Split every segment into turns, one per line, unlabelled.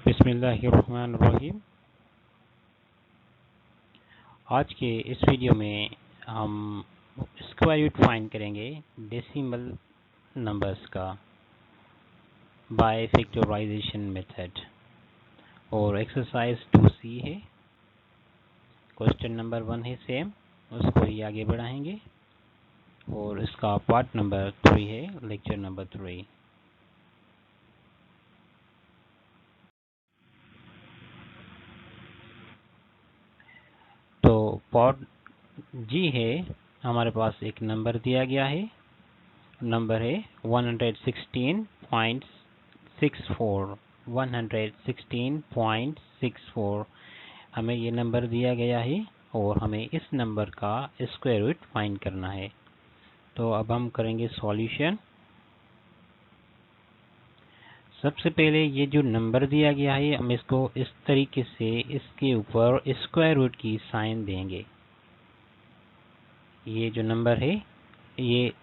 बिस्मिल्लाहिर्रहमानिर्रहीम। आज के इस वीडियो में हम स्क्वायर रूट फाइंड करेंगे डेसिमल नंबर्स का बाय फैक्टराइजेशन मेथड और एक्सरसाइज 2C है। क्वेश्चन नंबर 1 है सेम, उसको ही आगे बढ़ाएंगे और इसका पार्ट नंबर 3 है, लेक्चर नंबर 3। तो पार्ट जी है, हमारे पास एक नंबर दिया गया है, नंबर है 116.64 हमें ये नंबर दिया गया है और हमें इस नंबर का स्क्वायर रूट फाइंड करना है। तो अब हम करेंगे सॉल्यूशन। सबसे पहले ये जो नंबर दिया गया है, हम इसको इस तरीके से इसके ऊपर स्क्वायर रूट की साइन देंगे। ये जो नंबर है, ये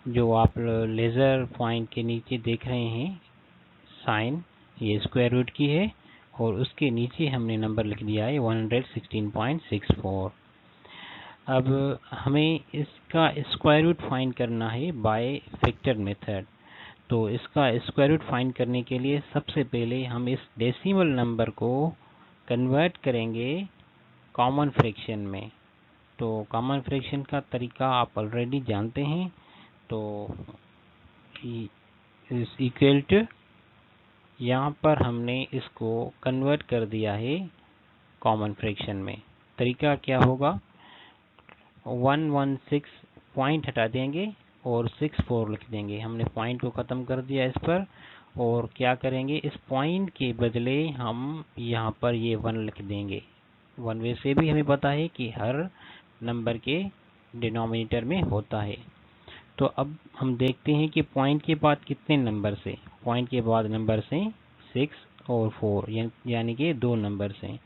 जो आप लेज़र पॉइंट के नीचे देख रहे हैं साइन, ये स्क्वायर रूट की है और उसके नीचे हमने नंबर लिख दिया है 116.64। अब हमें इसका स्क्वायर रूट फाइंड करना है बाय फैक्टर मेथड। तो इसका स्क्वायर रूट फाइंड करने के लिए सबसे पहले हम इस डेसिमल नंबर को कन्वर्ट करेंगे कॉमन फ्रैक्शन में। तो कॉमन फ्रैक्शन का तरीका आप ऑलरेडी जानते हैं। तो इस इक्वल टू, यहाँ पर हमने इसको कन्वर्ट कर दिया है कॉमन फ्रैक्शन में। तरीका क्या होगा, 116 पॉइंट हटा देंगे और 64 लिख देंगे। हमने पॉइंट को ख़त्म कर दिया इस पर, और क्या करेंगे, इस पॉइंट के बदले हम यहाँ पर ये 1 लिख देंगे। 1 वैसे भी हमें पता है कि हर नंबर के डिनोमिनेटर में होता है। तो अब हम देखते हैं कि पॉइंट के बाद कितने नंबर से, पॉइंट के बाद नंबर से 6 और 4, यानी कि 2 नंबर से।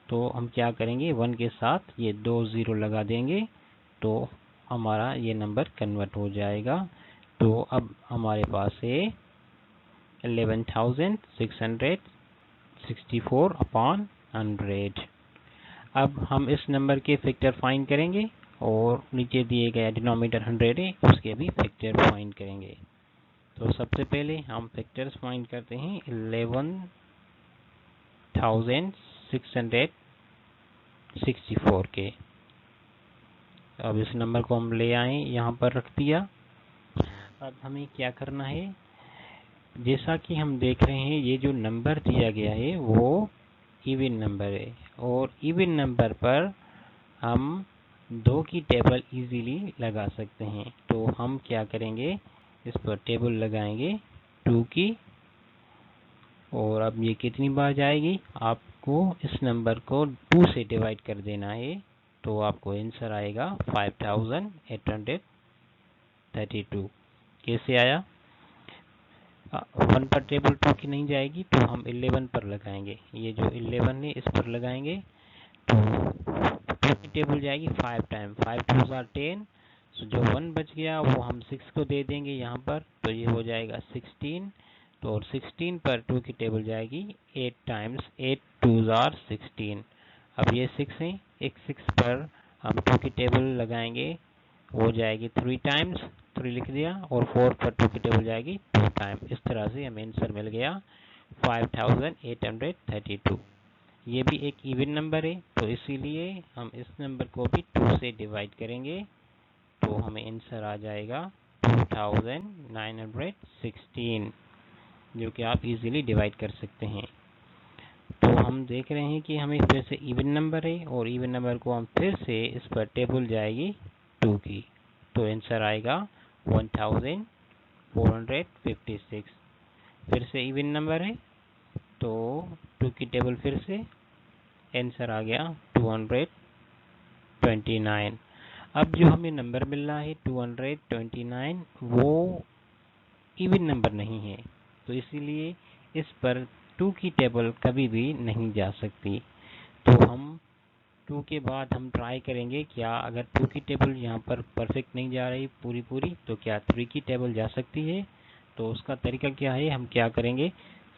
तो हम क्या करेंगे, 1 के साथ ये 2 0 लगा देंगे, तो हमारा ये नंबर कन्वर्ट हो जाएगा। तो अब हमारे पास है 11,664/100। अब हम इस नंबर के फैक्टर फाइंड करेंगे और नीचे दिए गए डिनोमिनेटर 100 है, उसके भी फैक्टर फाइंड करेंगे। तो सबसे पहले हम फैक्टर्स फाइंड करते हैं 11,664 के। अब इस नंबर को हम ले आए, यहाँ पर रख दिया। अब हमें क्या करना है, जैसा कि हम देख रहे हैं ये जो नंबर दिया गया है वो इवन नंबर है, और इवन नंबर पर हम 2 की टेबल इजीली लगा सकते हैं। तो हम क्या करेंगे, इस पर टेबल लगाएंगे 2 की, और अब ये कितनी बार जाएगी, आपको इस नंबर को 2 से डिवाइड कर देना है। तो आपको आंसर आएगा 5,832। कैसे आया, 1 पर टेबल 2 की नहीं जाएगी, तो हम 11 पर लगाएंगे। ये जो 11 है इस पर लगाएंगे, तो 2 की टेबल जाएगी 5 टाइम, 5 2 are 10। तो जो 1 बच गया वो हम 6 को दे देंगे यहाँ पर, तो ये हो जाएगा 16। तो और 16 पर 2 की टेबल जाएगी 8 टाइम्स, 8 2 are 16। अब ये 6 है, एक 6 पर हम 2 की टेबल लगाएंगे, वो जाएगी 3 टाइम्स, 3 लिख दिया, और 4 पर 2 की टेबल जाएगी 2 टाइम। इस तरह से हमें आंसर मिल गया 5,832। ये भी एक इवन नंबर है, तो इसीलिए हम इस नंबर को भी 2 से डिवाइड करेंगे, तो हमें आंसर आ जाएगा 2,916, जो कि आप इजीली डिवाइड कर सकते हैं। तो हम देख रहे हैं कि हमें फिर से इवन नंबर है, और इवन नंबर को हम फिर से इस पर टेबल जाएगी 2 की, तो आंसर आएगा 1,456। फिर से इवन नंबर है, तो 2 की टेबल फिर से, आंसर आ गया 229। अब जो हमें नंबर मिल रहा है 229, वो इवन नंबर नहीं है, तो इसीलिए इस पर 2 की टेबल कभी भी नहीं जा सकती। तो हम 2 के बाद हम ट्राई करेंगे, क्या अगर 2 की टेबल यहाँ पर परफेक्ट नहीं जा रही पूरी, तो क्या 3 की टेबल जा सकती है। तो उसका तरीका क्या है, हम क्या करेंगे,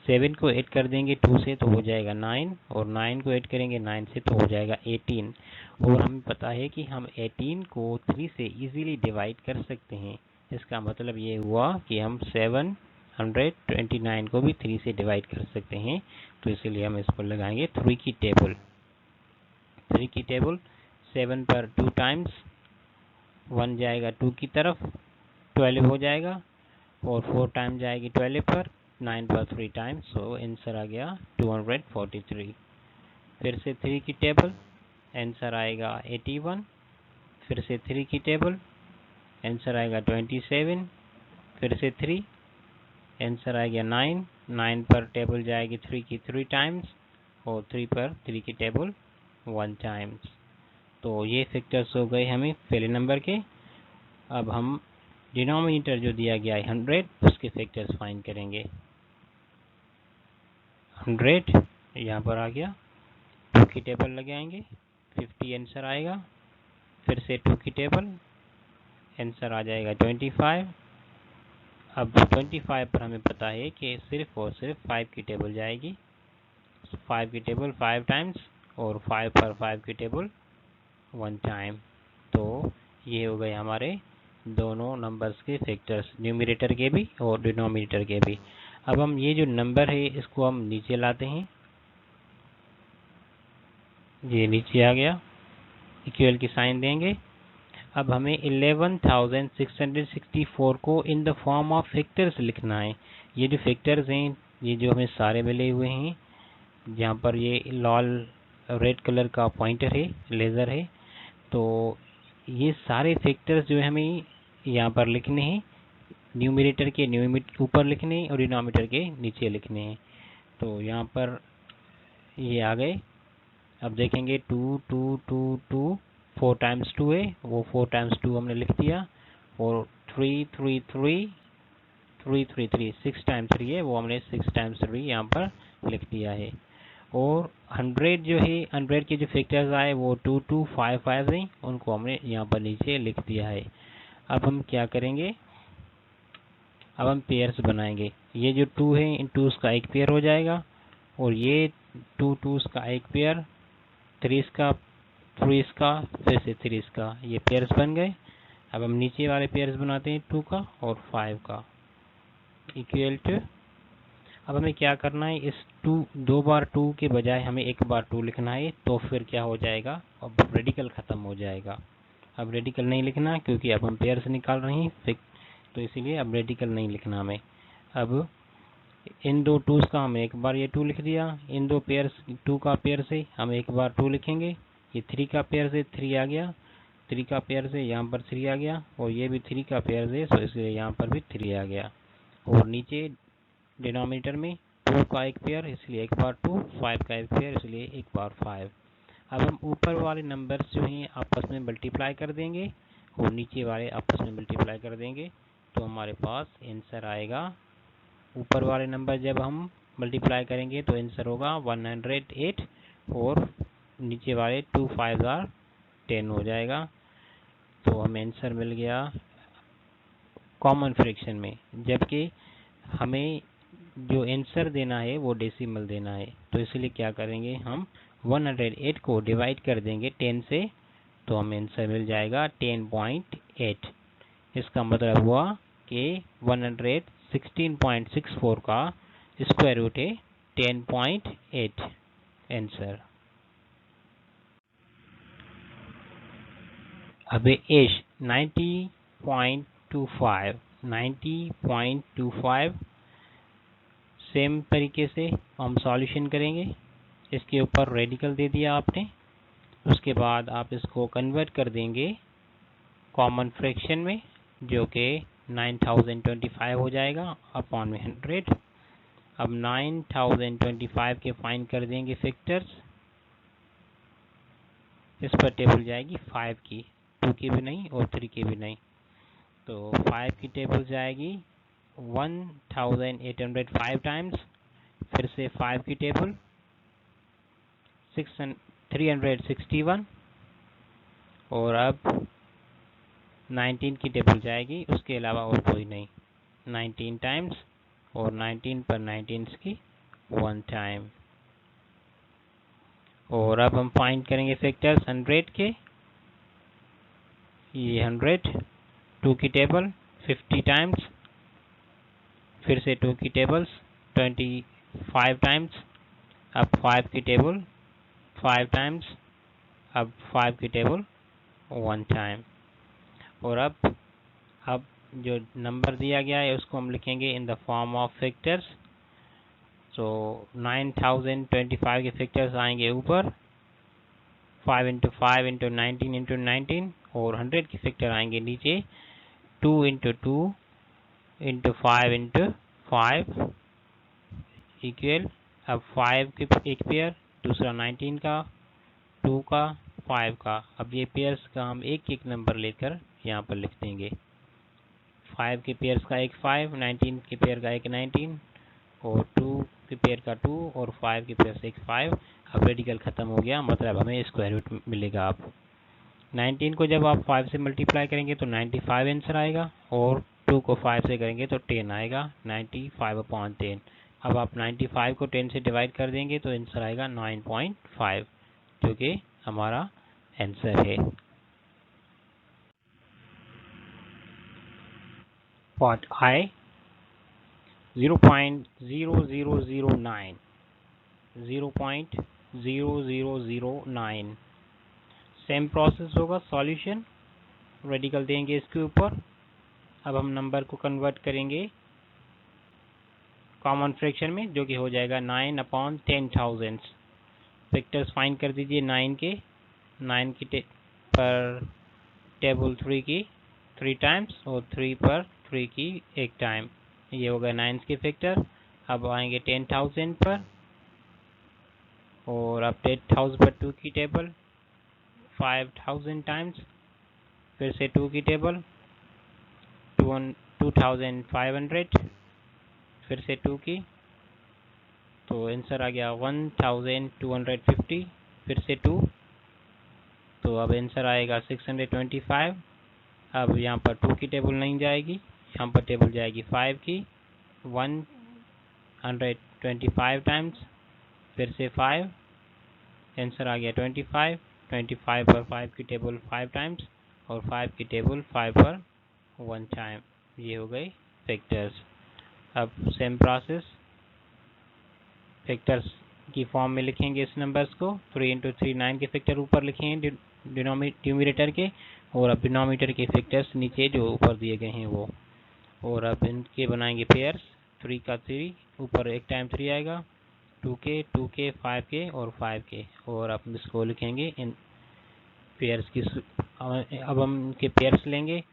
7 को ऐड कर देंगे 2 से तो हो जाएगा 9, और 9 को ऐड करेंगे 9 से तो हो जाएगा 18। और हमें पता है कि हम 18 को 3 से इजीली डिवाइड कर सकते हैं। इसका मतलब ये हुआ कि हम 729 को भी 3 से डिवाइड कर सकते हैं। तो इसीलिए हम इस पर लगाएंगे 3 की टेबल। 3 की टेबल 7 पर 2 टाइम्स 1 जाएगा 2 की तरफ, 12 हो जाएगा, और 4 टाइम जाएगी 12 पर, 9 पर 3 टाइम्स, सो आंसर आ गया 243। फिर से 3 की टेबल, आंसर आएगा 81। फिर से 3 की टेबल, आंसर आएगा 27। फिर से 3, आंसर आएगा 9। 9 पर टेबल जाएगी 3 की 3 टाइम्स, और 3 पर 3 की टेबल 1 टाइम्स। तो ये फैक्टर्स हो गए हमें पहले नंबर के। अब हम डिनोमिनेटर जो दिया गया है 100, उसके फैक्टर्स फाइंड करेंगे। 100 यहाँ पर आ गया, 2 की टेबल लगाएंगे, 50 आंसर आएगा। फिर से 2 की टेबल, आंसर आ जाएगा 25। अब 25 पर हमें पता है कि सिर्फ और सिर्फ 5 की टेबल जाएगी। 5 की टेबल 5 टाइम्स, और 5 पर 5 की टेबल 1 टाइम। तो ये हो गए हमारे दोनों नंबर्स के फैक्टर्स, न्यूमरेटर के भी और डिनोमिनेटर के भी। अब हम ये जो नंबर है इसको हम नीचे लाते हैं, ये नीचे आ गया, इक्वल की साइन देंगे। अब हमें 11,664 को in the form of factors लिखना है। ये जो फैक्टर्स हैं, ये जो हमें सारे मिले हुए हैं, जहाँ पर ये लाल रेड कलर का पॉइंटर है, लेज़र है, तो ये सारे फैक्टर्स जो है हमें यहाँ पर लिखने हैं। न्यूमरेटर के ऊपर लिखने हैं और डिनोमिनेटर के नीचे लिखने हैं। तो यहाँ पर ये आ गए। अब देखेंगे 2 2 2 2 4 टाइम्स 2 है, वो 4 टाइम्स 2 हमने लिख दिया। और 3 3 3 3 3 3 6 टाइम्स 3 है, वो हमने 6 टाइम्स 3 यहाँ पर लिख दिया है। और 100 जो है, 100 के जो फैक्टर्स आए वो 2 2 5 5 हैं, उनको हमने यहाँ पर नीचे लिख दिया है। अब हम क्या करेंगे, अब हम पेयर्स बनाएंगे। ये जो 2 है, इन 2s का एक पेयर हो जाएगा, और ये 2 2s का एक पेयर, 3s का, 3s का, फिर से 3s का, ये पेयर्स बन गए। अब हम नीचे वाले पेयर्स बनाते हैं 2 का और 5 का, इक्वल टू। अब हमें क्या करना है, इस 2 बार 2 के बजाय हमें 1 बार 2 लिखना है। तो फिर क्या हो जाएगा, अब रेडिकल ख़त्म हो जाएगा। अब रेडिकल नहीं लिखना, क्योंकि अब हम पेयर्स निकाल रहे हैं, तो इसीलिए अब रेडिकल नहीं लिखना हमें। अब इन दो 2s का हम एक बार ये 2 लिख दिया, इन दो पेयर्स 2 का पेयर से हम एक बार 2 लिखेंगे। ये 3 का पेयर से 3 आ गया, 3 का पेयर से यहाँ पर 3 आ गया, और ये भी 3 का पेयर से, तो इसलिए यहाँ पर भी 3 आ गया। और नीचे डिनोमिनेटर में 2 का एक पेयर, इसलिए एक बार 2, 5 का एक पेयर, इसलिए एक बार 5। अब हम ऊपर वाले नंबर्स जो हैं आपस में मल्टीप्लाई कर देंगे, और नीचे वाले आपस में मल्टीप्लाई कर देंगे, तो हमारे पास आंसर आएगा। ऊपर वाले नंबर जब हम मल्टीप्लाई करेंगे तो आंसर होगा 108, और नीचे वाले 2 5 10 हो जाएगा। तो हमें आंसर मिल गया कॉमन फ्रैक्शन में, जबकि हमें जो आंसर देना है वो डेसिमल देना है। तो इसलिए क्या करेंगे, हम 108 को डिवाइड कर देंगे 10 से, तो हमें आंसर मिल जाएगा 10.8। इसका मतलब हुआ कि 116.64 का स्क्वायर रूट है 10.8 आंसर। अब एश 90.25 सेम तरीके से हम सॉल्यूशन करेंगे। इसके ऊपर रेडिकल दे दिया आपने, उसके बाद आप इसको कन्वर्ट कर देंगे कॉमन फ्रैक्शन में, जो कि 9025 हो जाएगा अपॉन में 100। अब 9025 के फाइंड कर देंगे फैक्टर्स। इस पर टेबल जाएगी 5 की, 2 की भी नहीं और 3 की भी नहीं। तो 5 की टेबल जाएगी 1805 टाइम्स, फिर से 5 की टेबल 361, और अब 19 की टेबल जाएगी, उसके अलावा और कोई नहीं, 19 टाइम्स, और 19 पर 19 की 1 टाइम। और अब हम फाइंड करेंगे फैक्टर्स 100 के। ये 100, 2 की टेबल 50 टाइम्स, फिर से 2 की टेबल्स 25 टाइम्स, अब 5 की टेबल 5 टाइम्स, अब 5 की टेबल 1 टाइम। और अब जो नंबर दिया गया है उसको हम लिखेंगे in the form of factors. तो 9025 के फैक्टर्स आएंगे ऊपर, 5 × 5 × 19 × 19, और 100 के फैक्टर आएंगे नीचे, 2 × 2 × 5 × 5 इक्वल। अब 5 के एक पेयर, दूसरा 19 का, 2 का, 5 का। अब ये पेयर्स का हम एक एक नंबर लेकर यहाँ पर लिख देंगे। 5 के पेयर्स का एक 5, 19 के पेयर का एक 19, और 2 के पेयर का 2, और 5 के पेयर से एक 5। अब रेडिकल ख़त्म हो गया, मतलब हमें स्क्वायर रूट मिलेगा। अब 19 को जब आप 5 से मल्टीप्लाई करेंगे तो 95 आंसर आएगा, और 2 को 5 से करेंगे तो 10 आएगा, 95/10। अब आप 95 को 10 से डिवाइड कर देंगे तो आंसर आएगा 9.5, जो कि हमारा आंसर है। पार्ट आई 0.0009, 0.0009। सेम प्रोसेस होगा, सॉल्यूशन रेडिकल देंगे इसके ऊपर। अब हम नंबर को कन्वर्ट करेंगे कॉमन फ्रैक्शन में, जो कि हो जाएगा 9/10,000। फैक्टर्स फाइंड कर दीजिए 9 के। 9 की पर टेबल 3 की 3 टाइम्स, और 3 पर 3 की एक टाइम। ये होगा 9 के फैक्टर। अब आएंगे 10,000 पर, और अब 10,000 पर 2 की टेबल 5,000 टाइम्स, फिर से 2 की टेबल 2,500, फिर से 2 की, तो आंसर आ गया 1,250, फिर से 2, तो अब आंसर आएगा 625। अब यहाँ पर 2 की टेबल नहीं जाएगी, यहाँ पर टेबल जाएगी 5 की, 125 टाइम्स, फिर से 5, आंसर आ गया 25। 25 पर 5 की टेबल 5 टाइम्स, और 5 की टेबल 5 पर 1 टाइम। ये हो गई फैक्टर्स। अब सेम प्रोसेस फैक्टर्स की फॉर्म में लिखेंगे इस नंबर्स को। 3 × 3 9 के फैक्टर ऊपर लिखेंगे डिनोमिनेटर के, और अब डिनोमिनेटर के फैक्टर्स नीचे जो ऊपर दिए गए हैं वो। और अब इनके बनाएंगे पेयर्स। 3 का 3 ऊपर एक टाइम 3 आएगा, 2 के 5 के और 5 के, और अब इसको लिखेंगे इन पेयर्स की। अब हम इनके पेयर्स लेंगे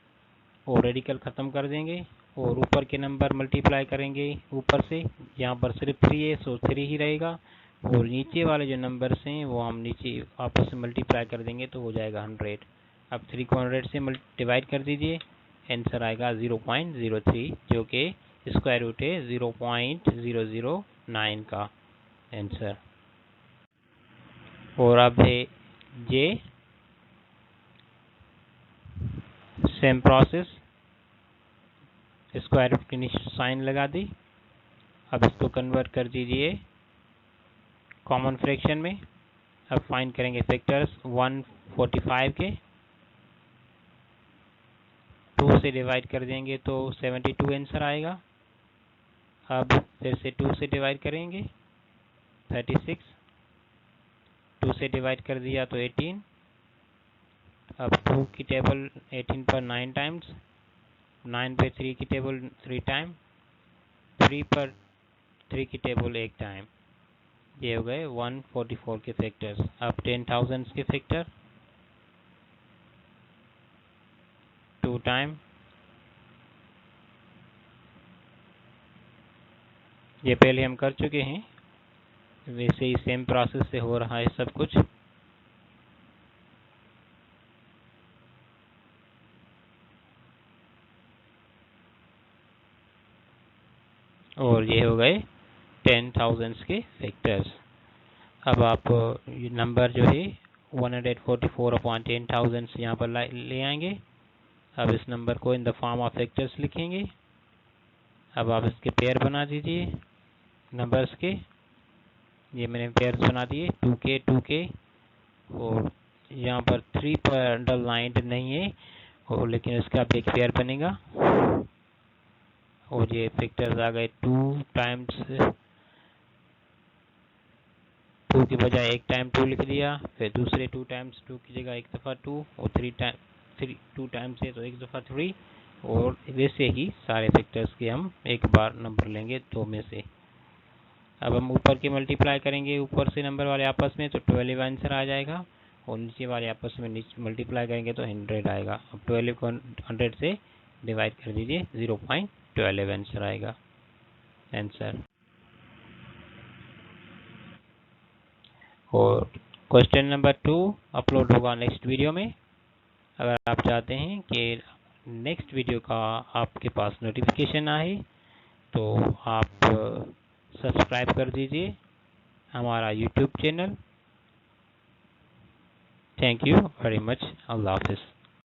और रेडिकल ख़त्म कर देंगे, और ऊपर के नंबर मल्टीप्लाई करेंगे ऊपर से। यहाँ पर सिर्फ 3 है, सो 3 ही रहेगा, और नीचे वाले जो नंबर्स हैं वो हम नीचे आपस में मल्टीप्लाई कर देंगे तो हो जाएगा 100। अब 3 को 100 से डिवाइड कर दीजिए, आंसर आएगा 0.03, जो कि स्क्वायर रूट है 0.009 का आंसर। और अब है जे, सेम प्रोसेस, स्क्वायर रूट के नीचे साइन लगा दी। अब इसको कन्वर्ट कर दीजिए कॉमन फ्रैक्शन में। अब फाइंड करेंगे फैक्टर्स 145 के, 2 से डिवाइड कर देंगे तो 72 आंसर आएगा। अब फिर से 2 से डिवाइड करेंगे 36, 2 से डिवाइड कर दिया तो 18। अब 2 की टेबल 18 पर 9 टाइम्स, 9 पे 3 की टेबल 3 टाइम, 3 पर 3 की टेबल एक टाइम। ये हो गए 144 के फैक्टर्स। अब 10,000 के फैक्टर 2 टाइम, ये पहले हम कर चुके हैं, वैसे ही सेम प्रोसेस से हो रहा है सब कुछ। और ये हो गए 10,000 के फैक्टर्स। अब आप ये नंबर जो है 144/10,000 यहाँ पर ले आएंगे। अब इस नंबर को in the form of factors लिखेंगे। अब आप इसके पेयर बना दीजिए नंबर्स के। ये मैंने पेयर्स बना दिए 2k 2k, और यहाँ पर 3 पर अंडरलाइंड नहीं है, और लेकिन उसका अब एक पेयर बनेगा, और ये फैक्टर्स आ गए 2 टाइम्स 2 की बजाय एक टाइम 2 लिख दिया, फिर दूसरे 2 टाइम्स 2 की जगह एक दफ़ा 2, और 2 टाइम्स है तो एक दफ़ा 3, और वैसे ही सारे फैक्टर्स के हम एक बार नंबर लेंगे 2 में से। अब हम ऊपर के मल्टीप्लाई करेंगे ऊपर से नंबर वाले आपस में, तो 12 आंसर आ जाएगा, और नीचे वाले आपस में नीचे मल्टीप्लाई करेंगे तो 100 आएगा। अब 12 को 100 से डिवाइड कर दीजिए, 0.12 आंसर आएगा आंसर। और क्वेश्चन नंबर 2 अपलोड होगा नेक्स्ट वीडियो में। अगर आप चाहते हैं कि नेक्स्ट वीडियो का आपके पास नोटिफिकेशन आए तो आप सब्सक्राइब कर दीजिए हमारा YouTube channel. Thank you very much. अल्लाह हाफिज़।